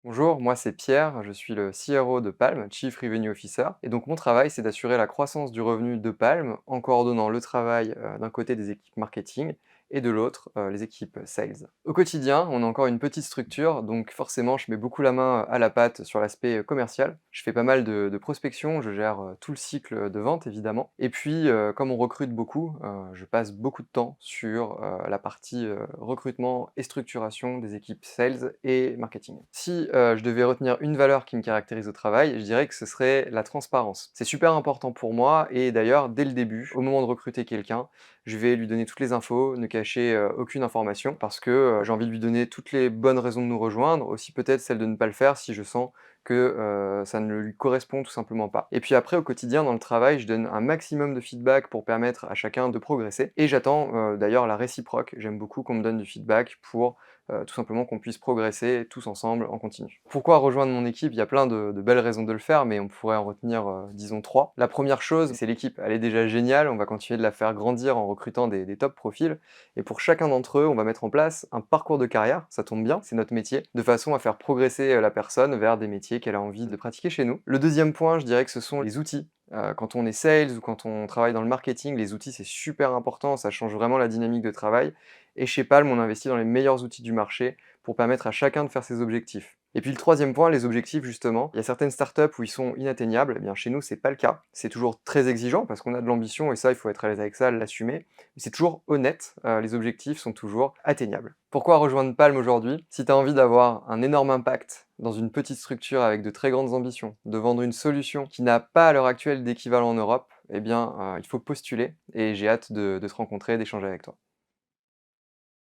Bonjour, moi c'est Pierre, je suis le CRO de Palm, Chief Revenue Officer. Et donc mon travail, c'est d'assurer la croissance du revenu de Palm en coordonnant le travail d'un côté des équipes marketing et de l'autre les équipes sales. Au quotidien, on a encore une petite structure, donc forcément je mets beaucoup la main à la pâte sur l'aspect commercial. Je fais pas mal de prospection, je gère tout le cycle de vente évidemment. Et puis comme on recrute beaucoup, je passe beaucoup de temps sur la partie recrutement et structuration des équipes sales et marketing. Si je devais retenir une valeur qui me caractérise au travail, je dirais que ce serait la transparence. C'est super important pour moi et d'ailleurs, dès le début, au moment de recruter quelqu'un, je vais lui donner toutes les infos, ne cacher aucune information parce que j'ai envie de lui donner toutes les bonnes raisons de nous rejoindre, aussi peut-être celle de ne pas le faire si je sens que ça ne lui correspond tout simplement pas. Et puis après, au quotidien, dans le travail, je donne un maximum de feedback pour permettre à chacun de progresser. Et j'attends d'ailleurs la réciproque. J'aime beaucoup qu'on me donne du feedback pour tout simplement qu'on puisse progresser tous ensemble en continu. Pourquoi rejoindre mon équipe? Il y a plein de belles raisons de le faire, mais on pourrait en retenir, disons 3. La première chose, c'est l'équipe. Elle est déjà géniale, on va continuer de la faire grandir en recrutant des top profils et pour chacun d'entre eux, on va mettre en place un parcours de carrière, ça tombe bien, c'est notre métier, de façon à faire progresser, la personne vers des métiers qu'elle a envie de pratiquer chez nous. Le deuxième point, je dirais que ce sont les outils. Quand on est sales ou quand on travaille dans le marketing, les outils, c'est super important, ça change vraiment la dynamique de travail et chez Palm, on investit dans les meilleurs outils du marché pour permettre à chacun de faire ses objectifs. Et puis le troisième point, les objectifs justement. Il y a certaines startups où ils sont inatteignables, eh bien chez nous c'est pas le cas. C'est toujours très exigeant parce qu'on a de l'ambition et ça il faut être à l'aise avec ça, l'assumer. Mais c'est toujours honnête, les objectifs sont toujours atteignables. Pourquoi rejoindre Palm aujourd'hui? Si tu as envie d'avoir un énorme impact dans une petite structure avec de très grandes ambitions, de vendre une solution qui n'a pas à l'heure actuelle d'équivalent en Europe, eh bien il faut postuler et j'ai hâte de te rencontrer et d'échanger avec toi.